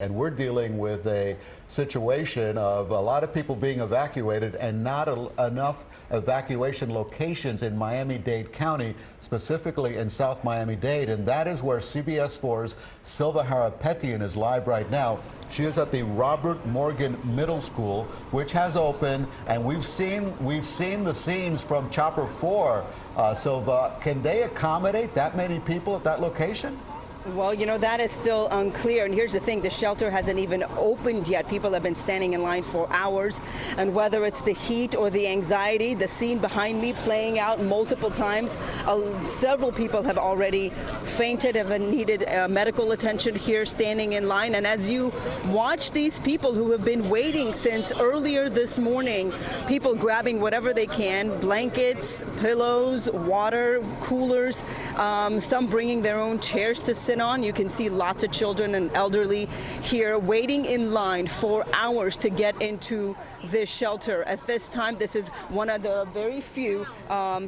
And we're dealing with a situation of a lot of people being evacuated and not enough evacuation locations in Miami-Dade County, specifically in South Miami-Dade. And that is where CBS 4's Silva Harapetian is live right now. She is at the Robert Morgan Middle School, which has opened, and we've seen the scenes from Chopper 4. Silva, can they accommodate that many people at that location? Well, you know, that is still unclear. And here's the thing, the shelter hasn't even opened yet. People have been standing in line for hours. And whether it's the heat or the anxiety, the scene behind me playing out multiple times, several people have already fainted, have needed medical attention here standing in line. And as you watch these people who have been waiting since earlier this morning, people grabbing whatever they can, blankets, pillows, water, coolers, some bringing their own chairs to sit on. You can see lots of children and elderly here waiting in line for hours to get into this shelter. At this time, this is one of the very few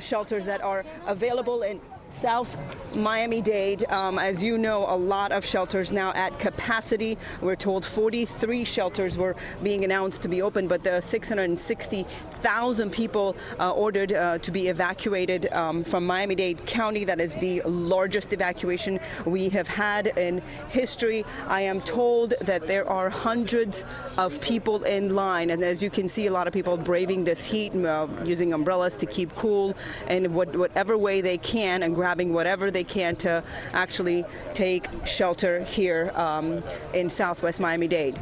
shelters that are available in South Miami-Dade. As you know, a lot of shelters now at capacity. We're told 43 shelters were being announced to be open, but the 660,000 people ordered to be evacuated from Miami-Dade County. That is the largest evacuation we have had in history. I am told that there are hundreds of people in line, and as you can see, a lot of people braving this heat, using umbrellas to keep cool in whatever way they can, and grabbing whatever they can to actually take shelter here in Southwest Miami-Dade.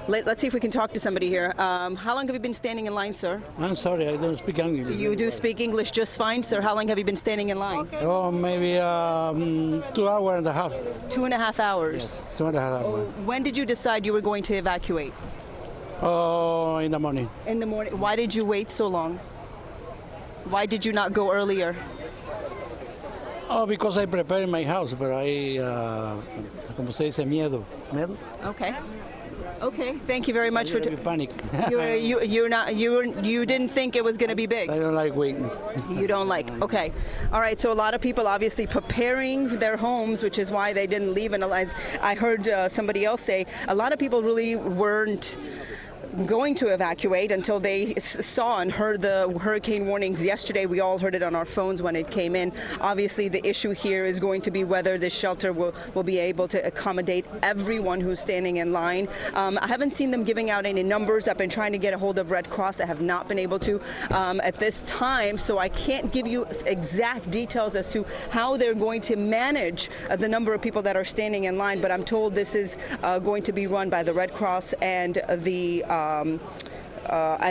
Let's see if we can talk to somebody here. How long have you been standing in line, sir? I'm sorry, I don't speak English. You do speak English just fine, sir. How long have you been standing in line? Oh, maybe 2 hours and a half. 2.5 hours. Yes, 2.5 hours. When did you decide you were going to evacuate? Oh, in the morning. In the morning. Why did you wait so long? Why did you not go earlier? Oh, because I prepared my house, but I, como se dice, miedo. Okay. Okay. Thank you very much for panic. You didn't think it was going to be big. I don't like waiting. You don't like. Okay. All right. So a lot of people obviously preparing their homes, which is why they didn't leave. And as I heard somebody else say, a lot of people really weren't going to evacuate until they saw and heard the hurricane warnings yesterday. We all heard it on our phones when it came in. Obviously, the issue here is going to be whether this shelter will be able to accommodate everyone who's standing in line. I haven't seen them giving out any numbers. I've been trying to get a hold of Red Cross. I have not been able to at this time, so I can't give you exact details as to how they're going to manage the number of people that are standing in line, but I'm told this is going to be run by the Red Cross and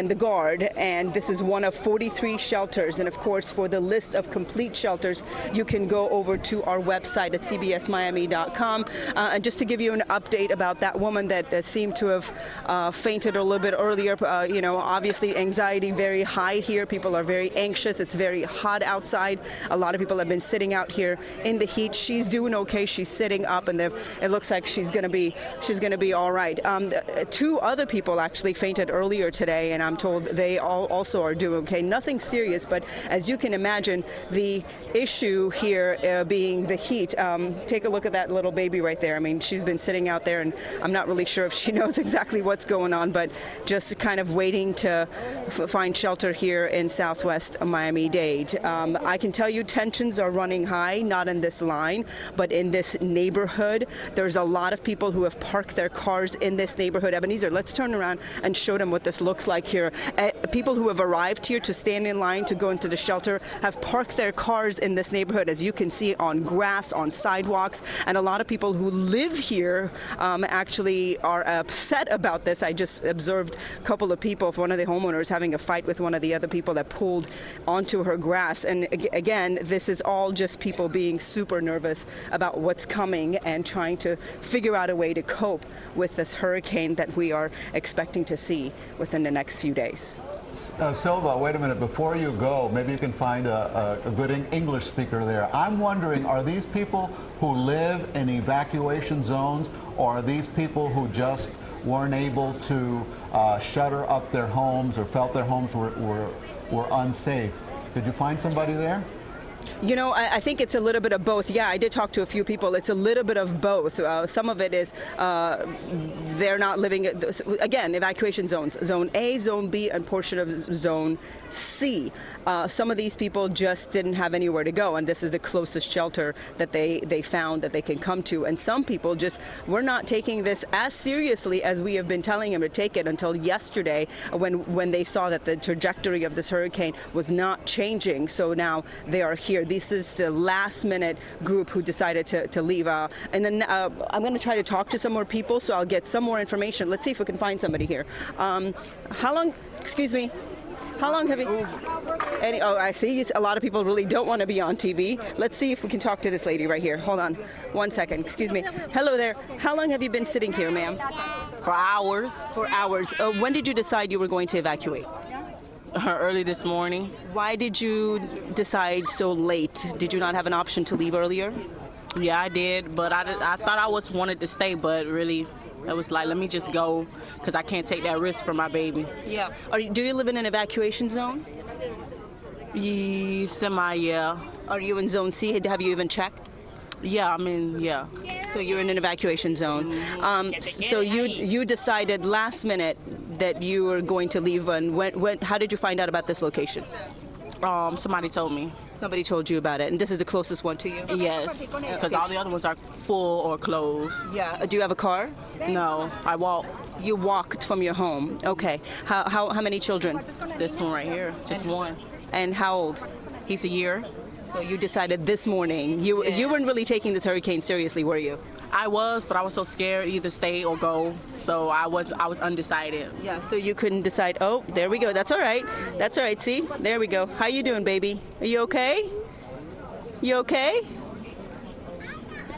the Guard, and this is one of 43 shelters. And of course, for the list of complete shelters, you can go over to our website at cbsmiami.com. And just to give you an update about that woman that seemed to have fainted a little bit earlier, you know, obviously anxiety very high here. People are very anxious. It's very hot outside. A lot of people have been sitting out here in the heat. She's doing okay. She's sitting up, and it looks like she's going to be all right. 2 other people actually fainted earlier today, and I'm told they also are doing okay. Nothing serious, but as you can imagine, the issue here being the heat. Take a look at that little baby right there. I mean, she's been sitting out there, and I'm not really sure if she knows exactly what's going on, but just kind of waiting to find shelter here in Southwest Miami-Dade. I can tell you tensions are running high, not in this line, but in this neighborhood. There's a lot of people who have parked their cars in this neighborhood. Ebenezer, let's turn around and show them what this looks like here. People who have arrived here to stand in line to go into the shelter have parked their cars in this neighborhood, as you can see, on grass, on sidewalks, and a lot of people who live here actually are upset about this. I just observed a couple of people, one of the homeowners, having a fight with one of the other people that pulled onto her grass. And again, this is all just people being super nervous about what's coming and trying to figure out a way to cope with this hurricane that we are expecting to see within the next few days. Silva, wait a minute. Before you go, maybe you can find a good English speaker there. I'm wondering, are these people who live in evacuation zones, or are these people who just weren't able to shutter up their homes or felt their homes were unsafe? Could you find somebody there? You know, I think it's a little bit of both. Yeah, I did talk to a few people. It's a little bit of both. Some of it is they're not living, again, evacuation zones. Zone A, Zone B, and portion of Zone C. Some of these people just didn't have anywhere to go, and this is the closest shelter that they found that they can come to. And some people just were not taking this as seriously as we have been telling them to take it until yesterday when they saw that the trajectory of this hurricane was not changing. So now they are here. This is the last minute group who decided to leave. And then I'm going to try to talk to some more people, so I'll get some more information. Let's see if we can find somebody here. How long, excuse me, how long have you, oh, I see a lot of people really don't want to be on TV. Let's see if we can talk to this lady right here. Hold on 1 second, excuse me. Hello there. How long have you been sitting here, ma'am? For hours. For hours. When did you decide you were going to evacuate? Early this morning. Why did you decide so late? Did you not have an option to leave earlier? Yeah, I did, but I thought I wanted to stay, but really, it was like, let me just go, because I can't take that risk for my baby. Yeah. Do you live in an evacuation zone? Yeah, yeah. Are you in Zone C? Have you even checked? Yeah, yeah. So you're in an evacuation zone. So you decided last minute that you were going to leave, and how did you find out about this location? Somebody told me. Somebody told you about it, and this is the closest one to you? Yes, because all the other ones are full or closed. Yeah. Do you have a car? No, I walk. You walked from your home. Okay. How many children? This one right here, just one. And how old? He's a year. So you decided this morning. You weren't really taking this hurricane seriously, were you? I was, but I was so scared either stay or go. So I was undecided. Yeah, so you couldn't decide. Oh, there we go. That's all right. That's all right. See? There we go. How you doing, baby? Are you okay? You okay?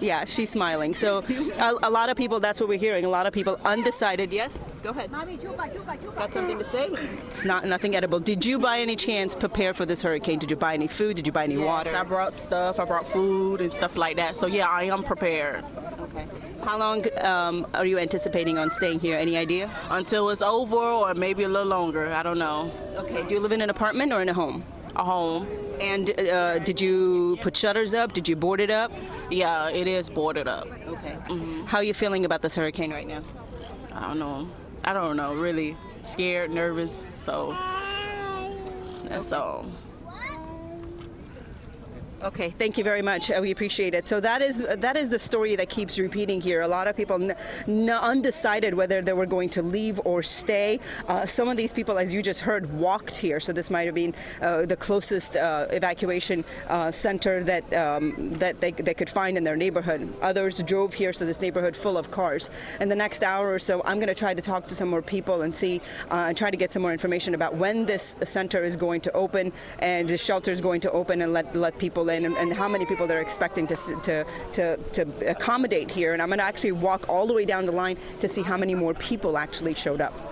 Yeah, she's smiling. So a lot of people, that's what we're hearing. A lot of people undecided. Yes? Go ahead. Got something to say? It's nothing edible. Did you by any chance prepare for this hurricane? Did you buy any food? Did you buy any water? I brought stuff. I brought food and stuff like that. So yeah, I am prepared. Okay. How long are you anticipating on staying here? Any idea? Until it's over, or maybe a little longer. I don't know. Okay. Do you live in an apartment or in a home? A home. And did you put shutters up? Did you board it up? Yeah, it is boarded up. Okay. How are you feeling about this hurricane right now? I don't know. Really scared, nervous. So that's all. Okay, thank you very much. We appreciate it. So that is the story that keeps repeating here. A lot of people undecided whether they were going to leave or stay. Some of these people, as you just heard, walked here. So this might have been the closest evacuation center that they could find in their neighborhood. Others drove here, so this neighborhood full of cars. In the next hour or so, I'm going to try to talk to some more people and see and try to get some more information about when this center is going to open and the shelter is going to open and let people in, and how many people they're expecting to accommodate here. And I'm going to actually walk all the way down the line to see how many more people actually showed up.